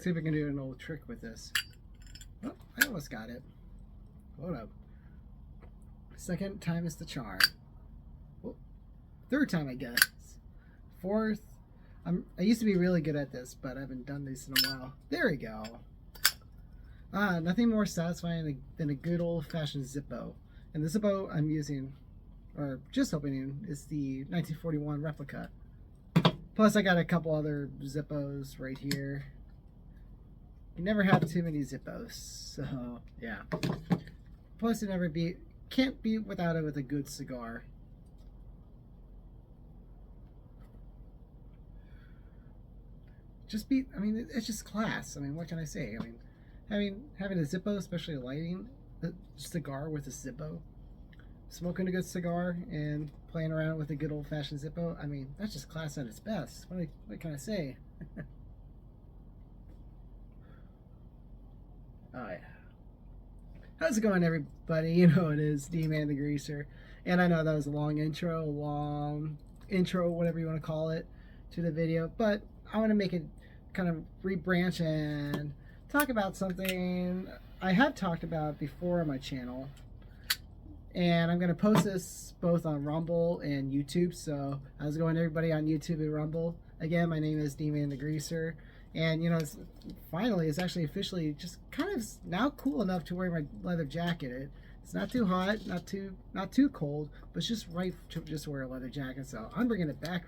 see if I can do an old trick with this. Oh, I almost got it. Hold up. Second time is the charm. Oh, third time, I guess. Fourth. I used to be really good at this, but I haven't done this in a while. There we go. Nothing more satisfying than a good old-fashioned Zippo. And the Zippo I'm using, or just opening, is the 1941 replica. Plus, I got a couple other Zippos right here. You never have too many Zippos, so yeah. Plus, you can't be without it with a good cigar. I mean, it's just class. I mean, what can I say? I mean, having a Zippo, especially lighting a cigar with a Zippo, smoking a good cigar, and playing around with a good old-fashioned Zippo, I mean, that's just class at its best. What can I say? Oh, yeah. How's it going, everybody? You know it is Deeman the Greaser. And I know that was a long intro, whatever you want to call it, to the video. But I want to make it kind of rebranch and talk about something I have talked about before on my channel. And I'm going to post this both on Rumble and YouTube. So how's it going, everybody on YouTube and Rumble? Again, my name is Deeman the Greaser. And, you know, it's actually officially just kind of now cool enough to wear my leather jacket. It's not too hot, not too cold, but it's just right to just wear a leather jacket. So I'm bringing it back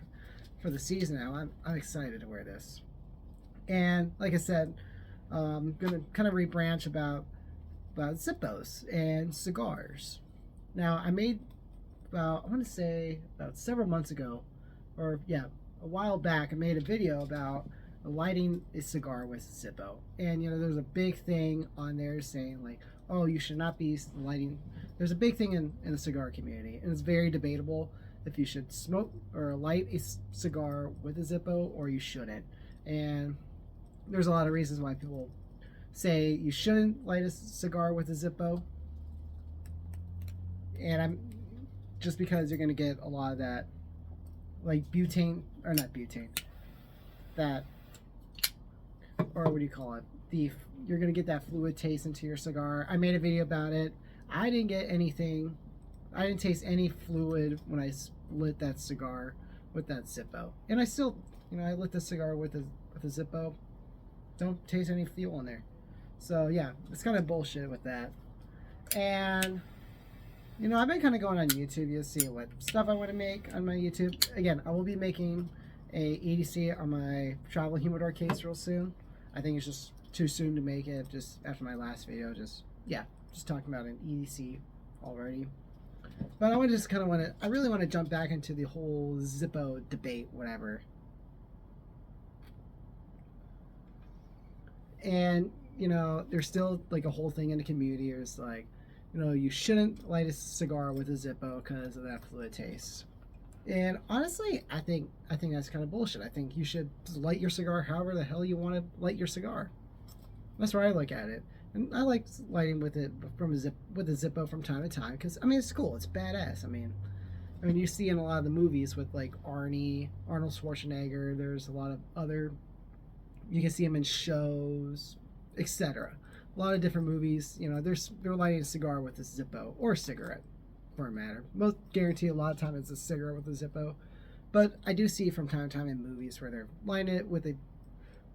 for the season now. I'm excited to wear this. And like I said, I'm going to kind of rebranch about Zippos and cigars. Now, I made I want to say about several months ago, or yeah, a while back, I made a video about lighting a cigar with a Zippo. And you know, there's a big thing on there saying like, oh, you should not be lighting. There's a big thing in the cigar community, and it's very debatable if you should smoke or light a cigar with a Zippo or you shouldn't. And there's a lot of reasons why people say you shouldn't light a cigar with a Zippo. And I'm just because you're going to get a lot of that, like butane, or not butane, that, or what do you call it? You're going to get that fluid taste into your cigar. I made a video about it. I didn't get anything. I didn't taste any fluid when I lit that cigar with that Zippo. And I still, you know, I lit the cigar with a Zippo. Don't taste any fuel in there. So yeah, it's kind of bullshit with that. And you know, I've been kind of going on YouTube. You'll see what stuff I want to make on my YouTube. Again, I will be making a EDC on my travel humidor case real soon. I think it's just too soon to make it just after my last video. Just talking about an EDC already. But I really want to jump back into the whole Zippo debate, whatever. And, you know, there's still like a whole thing in the community. It's like, you know, you shouldn't light a cigar with a Zippo because of that fluid taste. And honestly, I think that's kind of bullshit. I think you should light your cigar however the hell you want to light your cigar. That's where I look at it. And I like lighting with a Zippo from time to time because I mean it's cool. It's badass. I mean you see in a lot of the movies with like Arnold Schwarzenegger. There's a lot of other. You can see him in shows, etc. A lot of different movies, you know, they're lighting a cigar with a Zippo or a cigarette, for a matter. Most guarantee a lot of time it's a cigarette with a Zippo, but I do see from time to time in movies where they're lighting it with a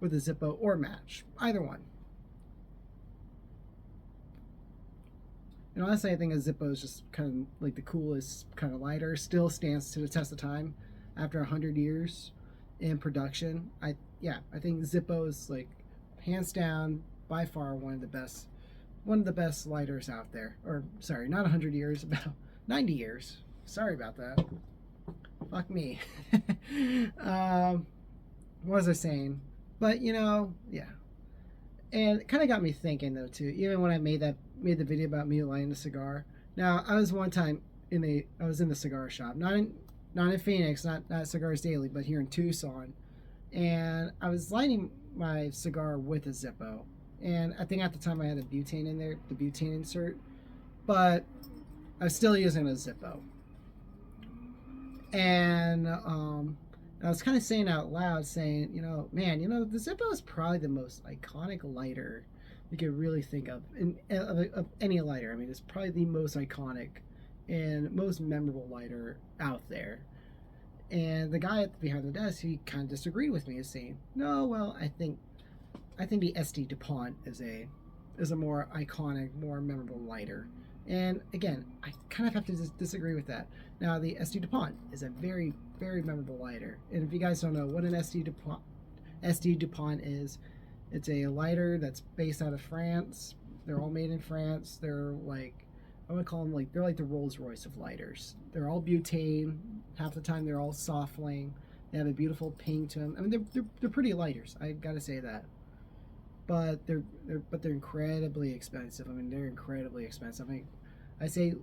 Zippo or match, either one. And honestly, I think a Zippo is just kind of like the coolest kind of lighter. Still stands to the test of time after 100 years in production. I think Zippo is like hands down by far one of the best lighters out there. Or sorry, not 100 years, about 90 years. Sorry about that. Fuck me. What was I saying? But you know, yeah. And it kind of got me thinking though too. Even when I made the video about me lighting a cigar. Now I was one time I was in the cigar shop, not in Phoenix, not Cigars Daily, but here in Tucson, and I was lighting my cigar with a Zippo. And I think at the time I had a butane in there, the butane insert, but I was still using a Zippo. And And I was kind of saying out loud, saying, man, the Zippo is probably the most iconic lighter you could really think of of any lighter. I mean, it's probably the most iconic and most memorable lighter out there. And the guy behind the desk, he kind of disagreed with me, is saying, no, well, I think the SD DuPont is a more iconic, more memorable lighter. And again, I kind of have to disagree with that. Now, the SD DuPont is a very, very memorable lighter. And if you guys don't know what an SD DuPont is, it's a lighter that's based out of France. They're all made in France. They're like, I would call them they're like the Rolls Royce of lighters. They're all butane. Half the time they're all soft flame. They have a beautiful ping to them. I mean, they're pretty lighters. I gotta say that. But they're incredibly expensive. I mean, they're incredibly expensive. I mean, I say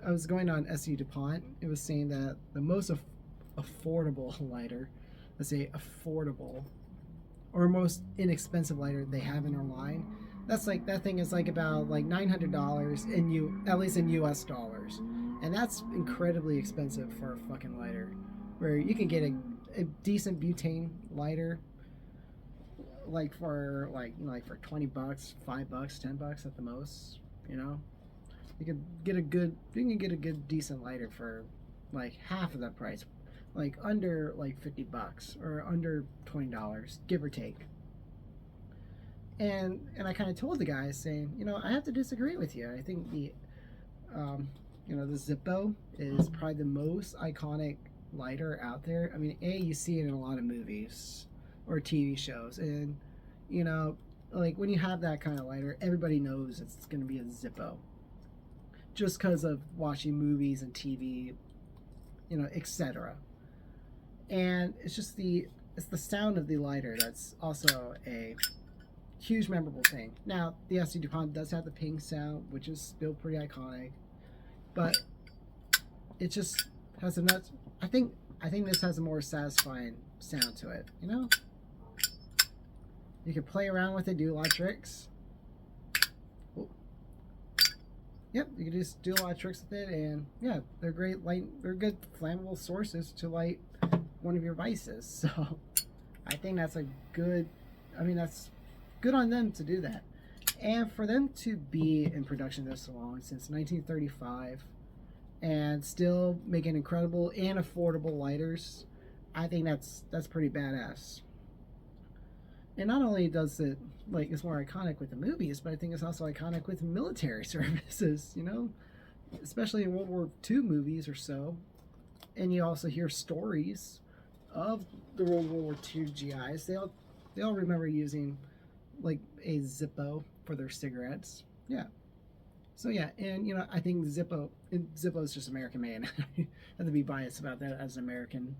I was going on SE DuPont. It was saying that the most affordable lighter, let's say affordable, or most inexpensive lighter they have in their line, that thing is about $900 at least in US dollars, and that's incredibly expensive for a fucking lighter. Where you can get a decent butane lighter for for $20, $5, $10 at the most. You can get a good decent lighter for half of that price, under $50 or under $20, give or take. And I kind of told the guy, saying, I have to disagree with you. I think the Zippo is probably the most iconic lighter out there. I mean, you see it in a lot of movies or TV shows, and when you have that kind of lighter, everybody knows it's going to be a Zippo, just because of watching movies and TV, etc. And it's the sound of the lighter that's also a huge memorable thing. Now, the SD DuPont does have the ping sound, which is still pretty iconic, but it just has a nuts. I think this has a more satisfying sound to it. You can play around with it, do a lot of tricks. Oh. Yep, you can just do a lot of tricks with it, and yeah, they're great they're good flammable sources to light one of your vices. So I think that's that's good on them to do that. And for them to be in production this long, since 1935, and still making incredible and affordable lighters, I think that's pretty badass. And not only does it it's more iconic with the movies, but I think it's also iconic with military services, especially in World War II movies or so. And you also hear stories of the World War II GIs. They all remember using a Zippo for their cigarettes. Yeah. So yeah, and I think Zippo is just American made. I have to be biased about that as an American.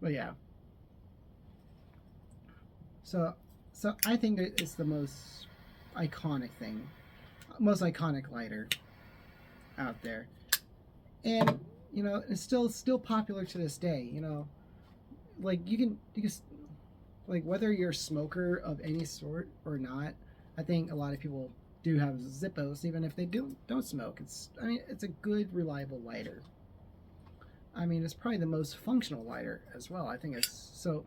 But yeah. So I think that it's the most iconic lighter out there. And it's still popular to this day. You can whether you're a smoker of any sort or not, I think a lot of people do have Zippos, even if they don't smoke. It's a good, reliable lighter. I mean, it's probably the most functional lighter as well. I think it's so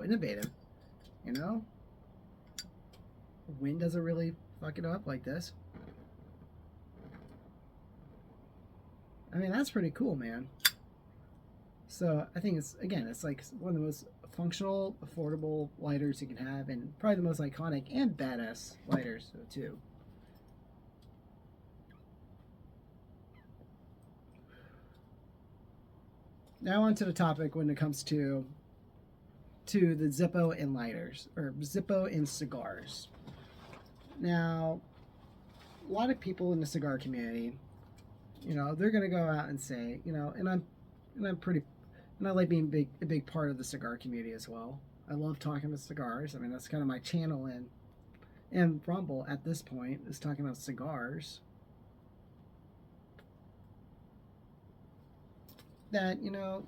innovative. Wind doesn't really fuck it up like this. I mean, that's pretty cool, man. So I think it's one of the most functional, affordable lighters you can have, and probably the most iconic and badass lighters too. Now on to the topic when it comes to the Zippo and lighters, or Zippo and cigars. Now, a lot of people in the cigar community, they're gonna go out and say, and I like being a big part of the cigar community as well. I love talking about cigars. I mean, that's kind of my channel and Rumble at this point is talking about cigars. That you're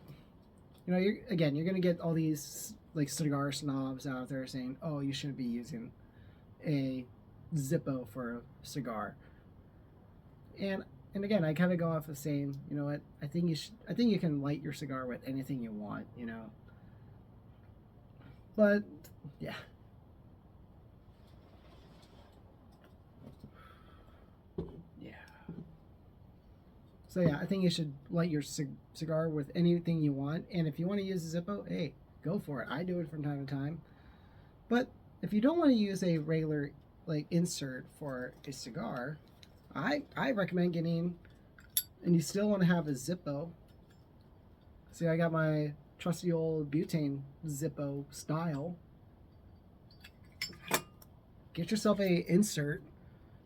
gonna get all these cigar snobs out there saying, oh, you shouldn't be using a Zippo for a cigar. And and again, I kind of go off the same. You know what? I think you should. I think you can light your cigar with anything you want. You know, but yeah. Yeah. So yeah, I think you should light your cigar with anything you want, and if you want to use a Zippo, hey, go for it. I do it from time to time. But if you don't want to use a regular like insert for a cigar, I recommend getting, and you still want to have a Zippo. See, I got my trusty old butane Zippo style. Get yourself a insert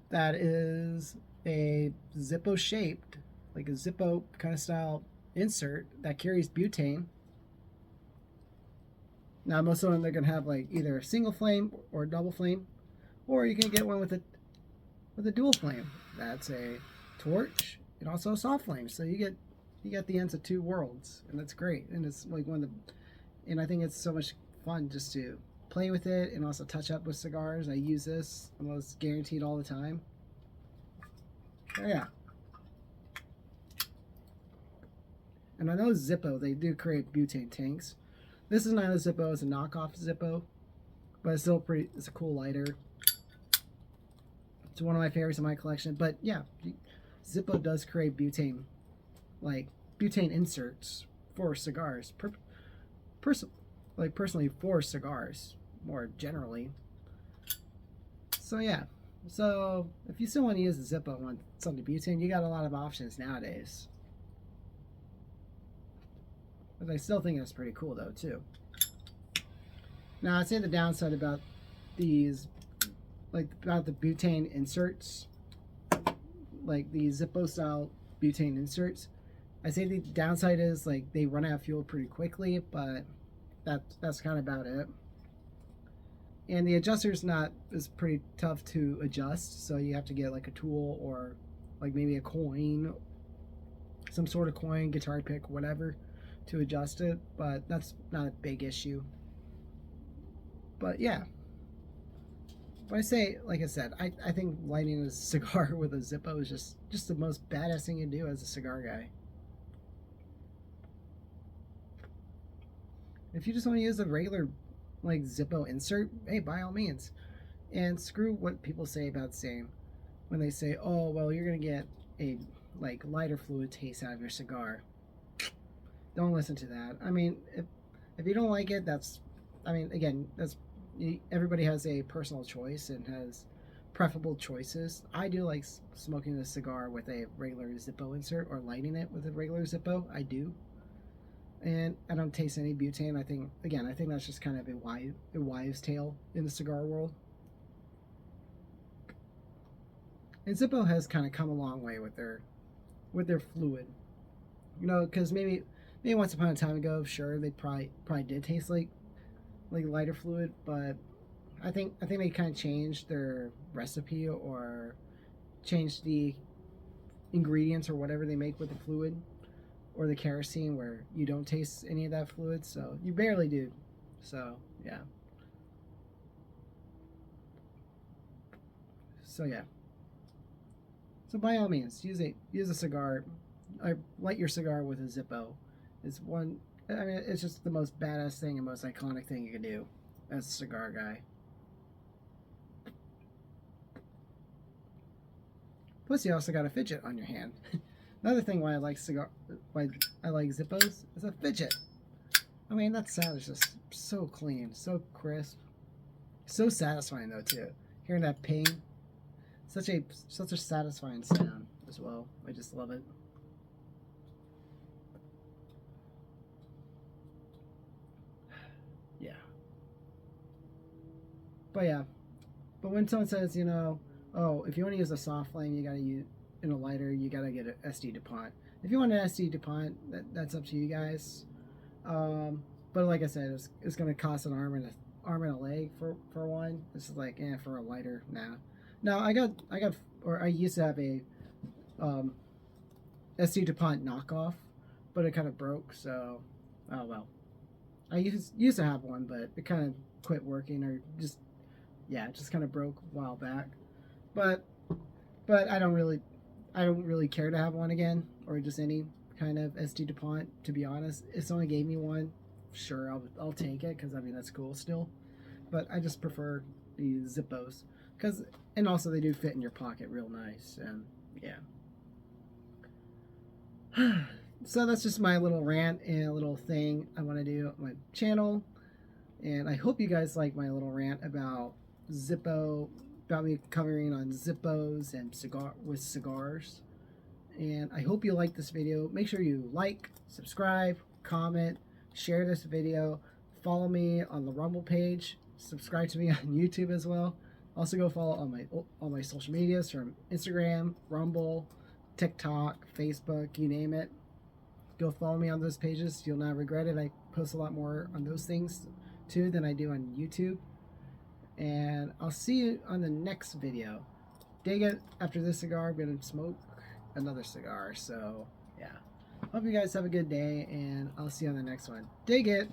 that is a Zippo shaped, like a Zippo kind of style insert that carries butane. Now most of them they're gonna have like either a single flame or a double flame, or you can get one with a dual flame. That's a torch and also a soft flame. So you get the ends of two worlds, and that's great. And it's like one of the, and I think it's so much fun just to play with it and also touch up with cigars. I use this almost guaranteed all the time. Oh yeah. And I know Zippo, they do create butane tanks. This is not a Zippo, it's a knockoff Zippo, but it's still pretty, it's a cool lighter. It's one of my favorites in my collection. But yeah, Zippo does create butane, like butane inserts for cigars. Personally for cigars, more generally. So yeah, so if you still want to use the Zippo on something butane, you got a lot of options nowadays. But I still think that's pretty cool though too. Now I'd say the downside about these, like about the butane inserts, like the Zippo style butane inserts, I say the downside is like they run out of fuel pretty quickly, but that's kind of about it. And the adjuster's not is pretty tough to adjust, so you have to get like a tool or like maybe a coin, some sort of coin, guitar pick, whatever, to adjust it. But that's not a big issue. But yeah. But I say, like I said, I think lighting a cigar with a Zippo is just the most badass thing you do as a cigar guy. If you just want to use a regular like Zippo insert, hey, by all means. And screw what people say about saying when they say, oh well, you're gonna get a like lighter fluid taste out of your cigar. Don't listen to that. I mean, if you don't like it, that's, I mean, again, that's, everybody has a personal choice and has preferable choices. I do like smoking a cigar with a regular Zippo insert or lighting it with a regular Zippo. I do. And I don't taste any butane. I think, again, I think that's just kind of a wives' tale in the cigar world. And Zippo has kind of come a long way with their fluid. You know, because maybe once upon a time ago, sure, they probably did taste like lighter fluid, but I think they kind of changed their recipe or changed the ingredients or whatever they make with the fluid or the kerosene, where you don't taste any of that fluid, so you barely do. So yeah. So yeah. So by all means, use a cigar. Light your cigar with a Zippo. It's one. I mean, it's just the most badass thing and most iconic thing you can do as a cigar guy. Plus, you also got a fidget on your hand. Another thing why I like Zippos is a fidget. I mean, that sound is just so clean, so crisp, so satisfying though too. Hearing that ping, such a satisfying sound as well. I just love it. Yeah. But yeah. But when someone says, you know, oh, if you want to use a soft flame, you gotta use in a lighter, you gotta get an SD DuPont. If you want an SD DuPont, that's up to you guys. But like I said, it's gonna cost an arm and a leg for one. This is like, for a lighter, nah. Now I used to have a SD DuPont knockoff, but it kind of broke. So, oh well. I used to have one, but it kind of quit working, or just it just kind of broke a while back. But I don't really. I don't really care to have one again, or just any kind of SD DuPont. To be honest, if someone gave me one, sure, I'll take it because I mean that's cool still. But I just prefer the Zippos because, and also they do fit in your pocket real nice, and yeah. So that's just my little rant and a little thing I want to do on my channel. And I hope you guys like my little rant about Zippo, about me covering on Zippos and cigars. And I hope you like this video. Make sure you like, subscribe, comment, share this video, follow me on the Rumble page, subscribe to me on YouTube as well. Also go follow all my social medias from Instagram, Rumble, TikTok, Facebook, you name it. Go follow me on those pages. You'll not regret it. I post a lot more on those things too than I do on YouTube. And I'll see you on the next video. Dig it. After this cigar, I'm going to smoke another cigar. So, yeah. Hope you guys have a good day, and I'll see you on the next one. Dig it.